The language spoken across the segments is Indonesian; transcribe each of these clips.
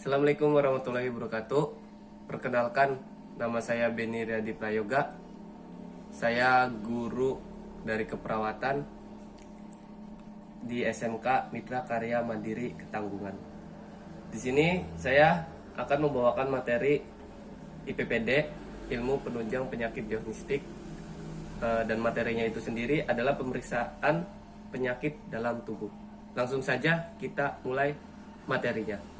Assalamualaikum warahmatullahi wabarakatuh. Perkenalkan, nama saya Beni Riyadi Prayoga. Saya guru dari keperawatan di SMK Mitra Karya Mandiri Ketanggungan. Di sini saya akan membawakan materi IPPD, ilmu penunjang penyakit diagnostik, dan materinya itu sendiri adalah pemeriksaan penyakit dalam tubuh. Langsung saja kita mulai materinya.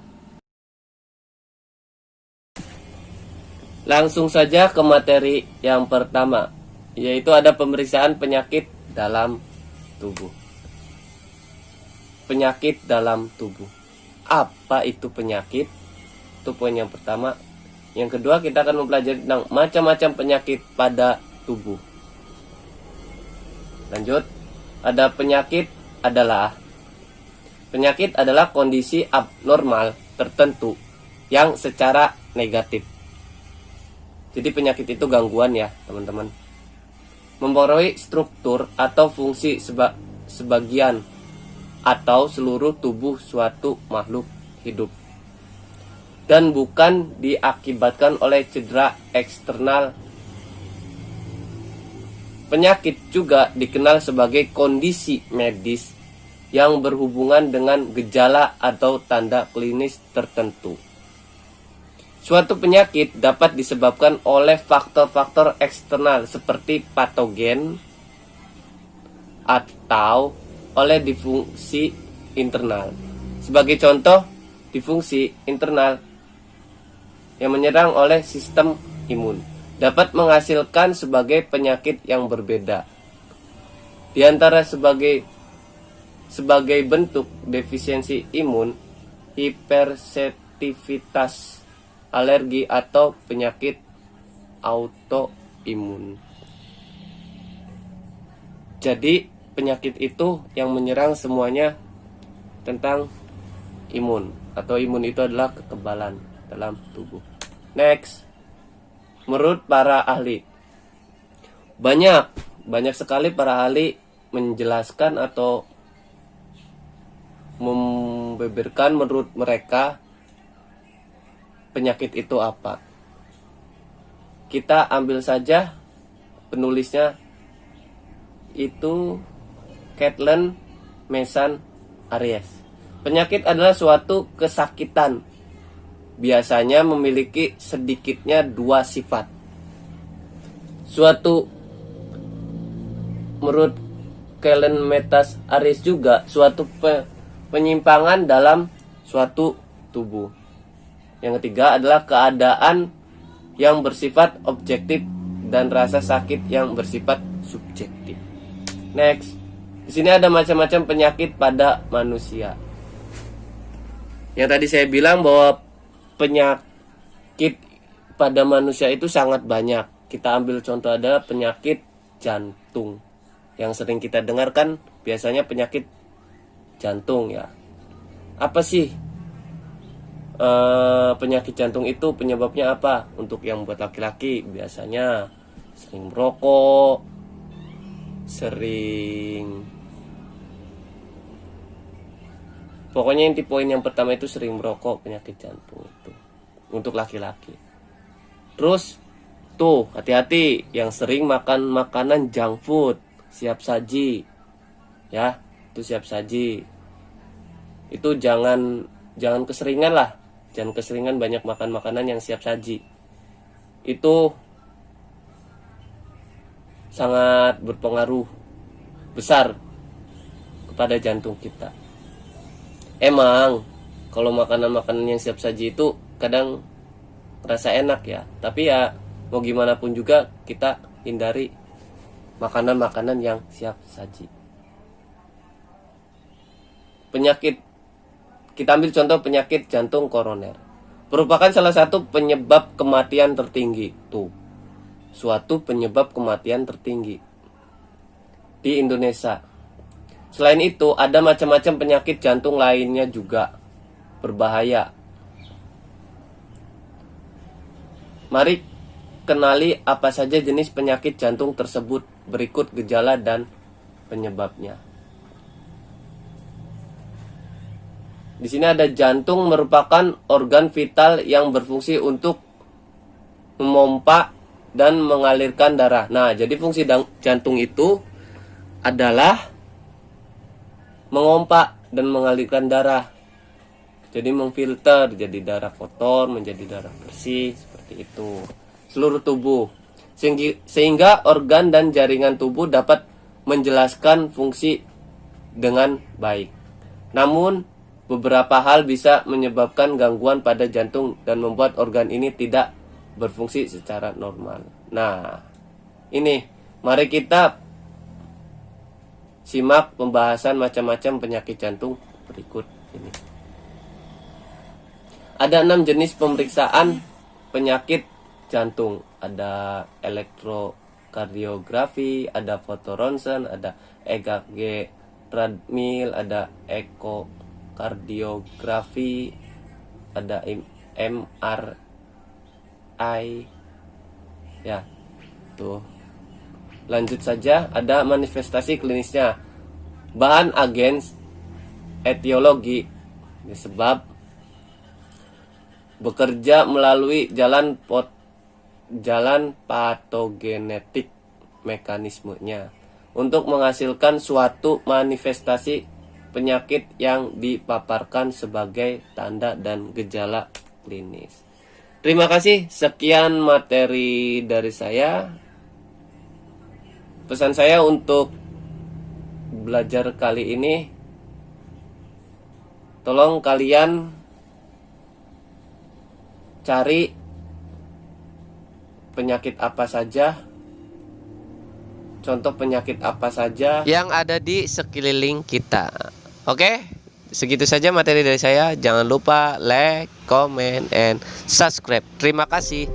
Langsung saja ke materi yang pertama, yaitu ada pemeriksaan penyakit dalam tubuh. Penyakit dalam tubuh. Apa itu penyakit? Itu poin yang pertama. Yang kedua, kita akan mempelajari tentang macam-macam penyakit pada tubuh. Lanjut, ada penyakit adalah kondisi abnormal tertentu yang secara negatif. Jadi penyakit itu gangguan ya teman-teman, mempengaruhi struktur atau fungsi sebagian atau seluruh tubuh suatu makhluk hidup, dan bukan diakibatkan oleh cedera eksternal. Penyakit juga dikenal sebagai kondisi medis yang berhubungan dengan gejala atau tanda klinis tertentu. Suatu penyakit dapat disebabkan oleh faktor-faktor eksternal seperti patogen atau oleh disfungsi internal. Sebagai contoh, disfungsi internal yang menyerang oleh sistem imun dapat menghasilkan sebagai penyakit yang berbeda. Di antara sebagai bentuk defisiensi imun, hipersensitivitas, alergi, atau penyakit autoimun. Jadi penyakit itu yang menyerang semuanya tentang imun, atau imun itu adalah kekebalan dalam tubuh. Next, menurut para ahli, banyak sekali para ahli menjelaskan atau membeberkan menurut mereka penyakit itu apa. Kita ambil saja penulisnya, itu Kathleen Mason Aries. Penyakit adalah suatu kesakitan, biasanya memiliki sedikitnya dua sifat. Menurut Kathleen Mason Aries juga, suatu penyimpangan dalam suatu tubuh. Yang ketiga adalah keadaan yang bersifat objektif dan rasa sakit yang bersifat subjektif. Next, di sini ada macam-macam penyakit pada manusia. Yang tadi saya bilang bahwa penyakit pada manusia itu sangat banyak. Kita ambil contoh, adalah penyakit jantung. Yang sering kita dengarkan biasanya penyakit jantung ya. Apa sih penyakit jantung itu, penyebabnya apa? Untuk yang buat laki-laki biasanya sering merokok, pokoknya inti poin yang pertama itu sering merokok, penyakit jantung itu untuk laki-laki. Terus tuh hati-hati yang sering makan makanan junk food, siap saji ya, itu siap saji. Itu jangan keseringan lah. Jangan keseringan banyak makan makanan yang siap saji. Itu sangat berpengaruh besar kepada jantung kita. Emang kalau makanan-makanan yang siap saji itu kadang rasa enak ya, tapi ya mau gimana pun juga kita hindari makanan-makanan yang siap saji. Kita ambil contoh penyakit jantung koroner. Merupakan salah satu penyebab kematian tertinggi. Suatu penyebab kematian tertinggi di Indonesia. Selain itu, ada macam-macam penyakit jantung lainnya juga berbahaya. Mari kenali apa saja jenis penyakit jantung tersebut. Berikut gejala dan penyebabnya. Di sini ada jantung merupakan organ vital yang berfungsi untuk memompa dan mengalirkan darah. Nah, jadi fungsi jantung itu adalah mengompa dan mengalirkan darah. Jadi memfilter jadi darah kotor menjadi darah bersih, seperti itu. Seluruh tubuh. Sehingga organ dan jaringan tubuh dapat menjelaskan fungsi dengan baik. Namun beberapa hal bisa menyebabkan gangguan pada jantung dan membuat organ ini tidak berfungsi secara normal. Nah, ini mari kita simak pembahasan macam-macam penyakit jantung berikut ini. Ada 6 jenis pemeriksaan penyakit jantung. Ada elektrokardiografi, ada fotoronsen, ada EKG treadmill, ada ekokardiografi, ada MRI. Ya, tuh. Lanjut saja, ada manifestasi klinisnya. Bahan agens etiologi, sebab bekerja melalui jalan patogenetik mekanismenya untuk menghasilkan suatu manifestasi penyakit yang dipaparkan sebagai tanda dan gejala klinis. Terima kasih, sekian materi dari saya. Pesan saya untuk belajar kali ini, tolong kalian cari penyakit apa saja, contoh penyakit apa saja yang ada di sekeliling kita. Oke, segitu saja materi dari saya. Jangan lupa like, comment, and subscribe. Terima kasih.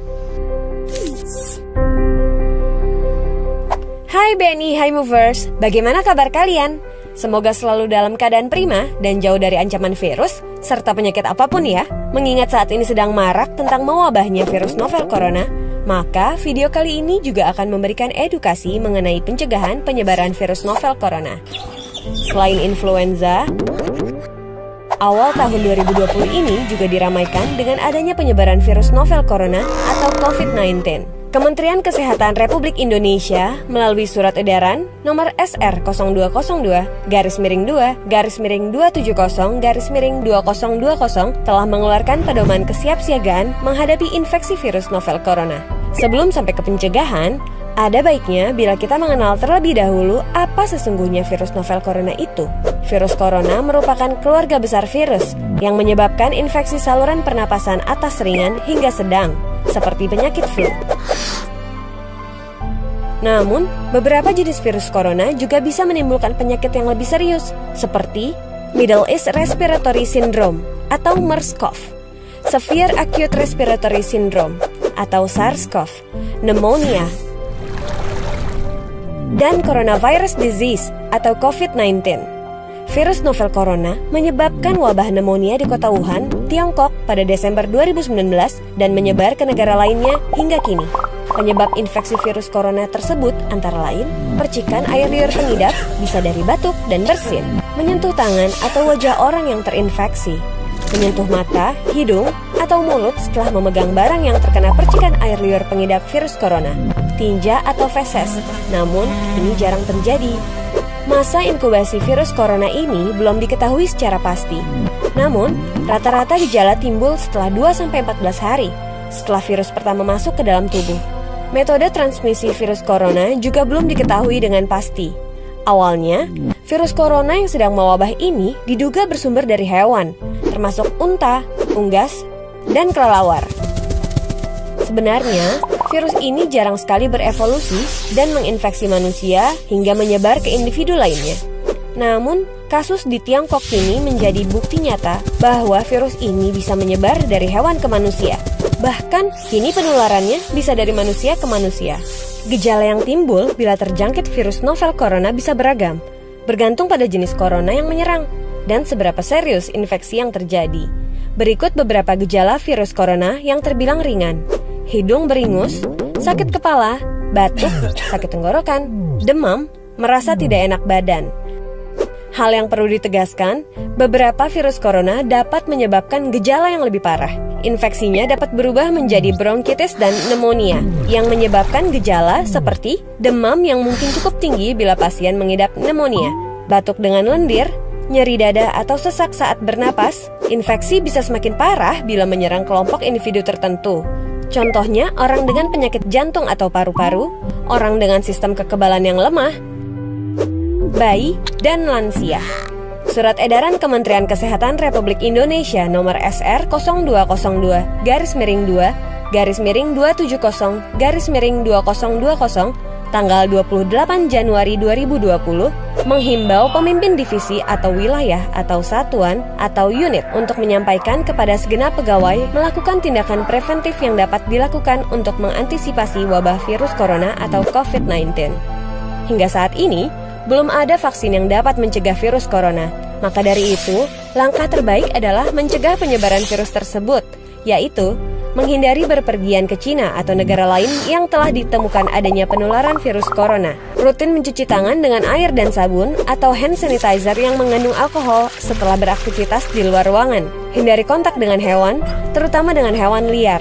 Hai BNI, hai Movers, bagaimana kabar kalian? Semoga selalu dalam keadaan prima dan jauh dari ancaman virus serta penyakit apapun ya. Mengingat saat ini sedang marak tentang mewabahnya virus novel corona, maka video kali ini juga akan memberikan edukasi mengenai pencegahan penyebaran virus novel corona. Selain influenza, awal tahun 2020 ini juga diramaikan dengan adanya penyebaran virus novel corona atau COVID-19. Kementerian Kesehatan Republik Indonesia melalui surat edaran nomor SR 0202-270-2020 telah mengeluarkan pedoman kesiapsiagaan menghadapi infeksi virus novel corona. Sebelum sampai ke pencegahan, ada baiknya bila kita mengenal terlebih dahulu apa sesungguhnya virus novel corona itu. Virus corona merupakan keluarga besar virus yang menyebabkan infeksi saluran pernapasan atas ringan hingga sedang, seperti penyakit flu. Namun, beberapa jenis virus corona juga bisa menimbulkan penyakit yang lebih serius, seperti Middle East Respiratory Syndrome atau MERS-CoV, Severe Acute Respiratory Syndrome atau SARS-CoV, pneumonia, dan Coronavirus Disease atau COVID-19. Virus novel corona menyebabkan wabah pneumonia di kota Wuhan, Tiongkok pada Desember 2019 dan menyebar ke negara lainnya hingga kini. Penyebab infeksi virus corona tersebut antara lain percikan air liur pengidap bisa dari batuk dan bersin, menyentuh tangan atau wajah orang yang terinfeksi, menyentuh mata, hidung, atau mulut setelah memegang barang yang terkena percikan air liur pengidap virus corona, tinja atau feses. Namun, ini jarang terjadi. Masa inkubasi virus corona ini belum diketahui secara pasti. Namun, rata-rata gejala timbul setelah 2-14 hari setelah virus pertama masuk ke dalam tubuh. Metode transmisi virus corona juga belum diketahui dengan pasti. Awalnya, virus corona yang sedang mewabah ini diduga bersumber dari hewan, termasuk unta, unggas, dan kelelawar. Sebenarnya, virus ini jarang sekali berevolusi dan menginfeksi manusia hingga menyebar ke individu lainnya. Namun, kasus di Tiongkok ini menjadi bukti nyata bahwa virus ini bisa menyebar dari hewan ke manusia. Bahkan, kini penularannya bisa dari manusia ke manusia. Gejala yang timbul bila terjangkit virus novel corona bisa beragam, bergantung pada jenis corona yang menyerang dan seberapa serius infeksi yang terjadi. Berikut beberapa gejala virus corona yang terbilang ringan: hidung beringus, sakit kepala, batuk, sakit tenggorokan, demam, merasa tidak enak badan. Hal yang perlu ditegaskan, beberapa virus corona dapat menyebabkan gejala yang lebih parah. Infeksinya dapat berubah menjadi bronkitis dan pneumonia, yang menyebabkan gejala seperti demam yang mungkin cukup tinggi bila pasien mengidap pneumonia, batuk dengan lendir, nyeri dada atau sesak saat bernapas. Infeksi bisa semakin parah bila menyerang kelompok individu tertentu. Contohnya, orang dengan penyakit jantung atau paru-paru, orang dengan sistem kekebalan yang lemah, bayi, dan lansia. Surat edaran Kementerian Kesehatan Republik Indonesia nomor SR 0202-2-270-2020 tanggal 28 Januari 2020 menghimbau pemimpin divisi atau wilayah atau satuan atau unit untuk menyampaikan kepada segenap pegawai melakukan tindakan preventif yang dapat dilakukan untuk mengantisipasi wabah virus corona atau COVID-19. Hingga saat ini, belum ada vaksin yang dapat mencegah virus corona. Maka dari itu, langkah terbaik adalah mencegah penyebaran virus tersebut, yaitu menghindari berpergian ke Cina atau negara lain yang telah ditemukan adanya penularan virus corona. Rutin mencuci tangan dengan air dan sabun atau hand sanitizer yang mengandung alkohol setelah beraktivitas di luar ruangan. Hindari kontak dengan hewan, terutama dengan hewan liar.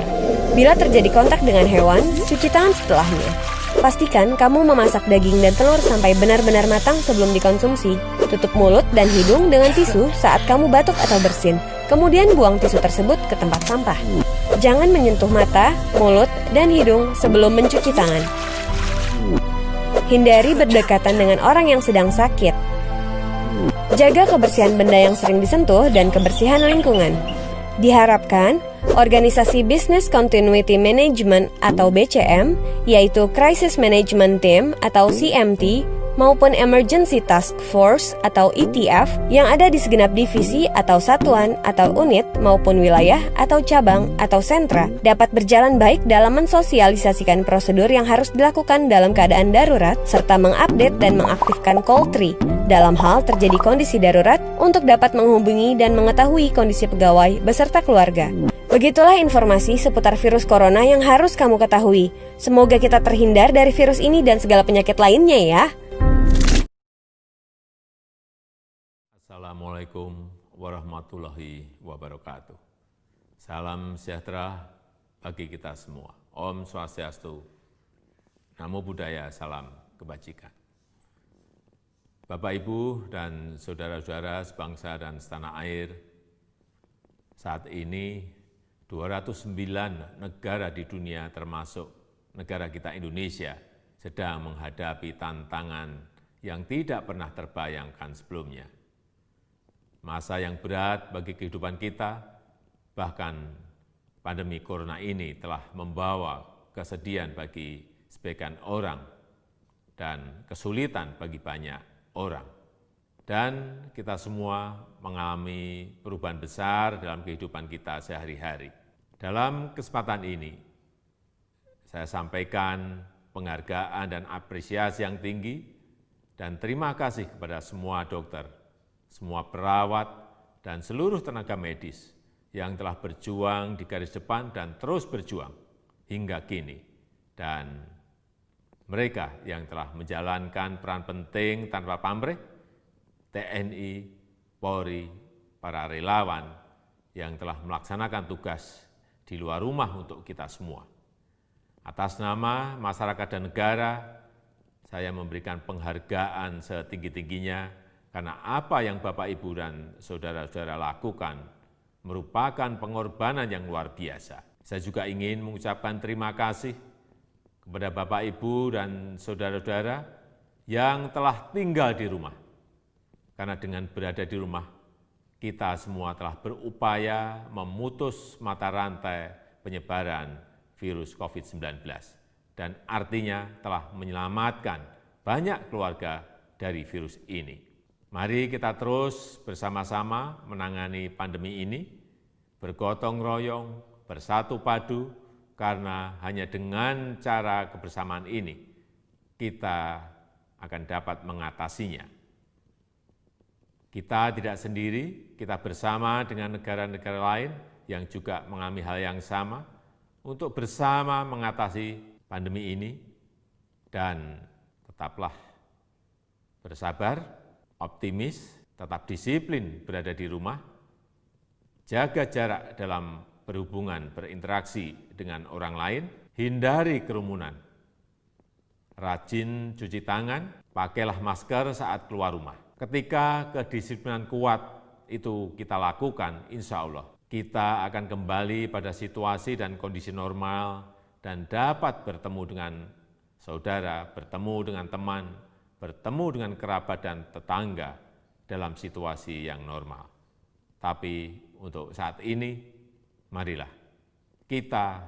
Bila terjadi kontak dengan hewan, cuci tangan setelahnya. Pastikan kamu memasak daging dan telur sampai benar-benar matang sebelum dikonsumsi. Tutup mulut dan hidung dengan tisu saat kamu batuk atau bersin. Kemudian buang tisu tersebut ke tempat sampah. Jangan menyentuh mata, mulut, dan hidung sebelum mencuci tangan. Hindari berdekatan dengan orang yang sedang sakit. Jaga kebersihan benda yang sering disentuh dan kebersihan lingkungan. Diharapkan, Organisasi Business Continuity Management atau BCM, yaitu Crisis Management Team atau CMT, maupun Emergency Task Force atau ETF yang ada di segenap divisi atau satuan atau unit maupun wilayah atau cabang atau sentra dapat berjalan baik dalam mensosialisasikan prosedur yang harus dilakukan dalam keadaan darurat serta mengupdate dan mengaktifkan call tree dalam hal terjadi kondisi darurat untuk dapat menghubungi dan mengetahui kondisi pegawai beserta keluarga. Begitulah informasi seputar virus corona yang harus kamu ketahui. Semoga kita terhindar dari virus ini dan segala penyakit lainnya ya. Assalamualaikum warahmatullahi wabarakatuh. Salam sejahtera bagi kita semua. Om Swastiastu, Namo Buddhaya, salam kebajikan. Bapak, Ibu, dan saudara-saudara sebangsa dan setanah air, saat ini 209 negara di dunia termasuk negara kita Indonesia sedang menghadapi tantangan yang tidak pernah terbayangkan sebelumnya. Masa yang berat bagi kehidupan kita, bahkan pandemi corona ini telah membawa kesedihan bagi sebagian orang dan kesulitan bagi banyak orang. Dan kita semua mengalami perubahan besar dalam kehidupan kita sehari-hari. Dalam kesempatan ini, saya sampaikan penghargaan dan apresiasi yang tinggi dan terima kasih kepada semua dokter, semua perawat, dan seluruh tenaga medis yang telah berjuang di garis depan dan terus berjuang hingga kini. Dan mereka yang telah menjalankan peran penting tanpa pamrih, TNI, Polri, para relawan yang telah melaksanakan tugas di luar rumah untuk kita semua. Atas nama masyarakat dan negara, saya memberikan penghargaan setinggi-tingginya karena apa yang Bapak, Ibu, dan saudara-saudara lakukan merupakan pengorbanan yang luar biasa. Saya juga ingin mengucapkan terima kasih kepada Bapak, Ibu, dan saudara-saudara yang telah tinggal di rumah. Karena dengan berada di rumah, kita semua telah berupaya memutus mata rantai penyebaran virus COVID-19. Dan artinya telah menyelamatkan banyak keluarga dari virus ini. Mari kita terus bersama-sama menangani pandemi ini, bergotong royong, bersatu padu, karena hanya dengan cara kebersamaan ini, kita akan dapat mengatasinya. Kita tidak sendiri, kita bersama dengan negara-negara lain yang juga mengalami hal yang sama untuk bersama mengatasi pandemi ini dan tetaplah bersabar, optimis, tetap disiplin berada di rumah, jaga jarak dalam berhubungan berinteraksi dengan orang lain, hindari kerumunan, rajin cuci tangan, pakailah masker saat keluar rumah. Ketika kedisiplinan kuat itu kita lakukan, insya Allah kita akan kembali pada situasi dan kondisi normal dan dapat bertemu dengan saudara, bertemu dengan teman, bertemu dengan kerabat dan tetangga dalam situasi yang normal. Tapi untuk saat ini, marilah kita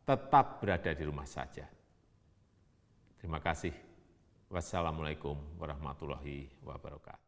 tetap berada di rumah saja. Terima kasih. Wassalamualaikum warahmatullahi wabarakatuh.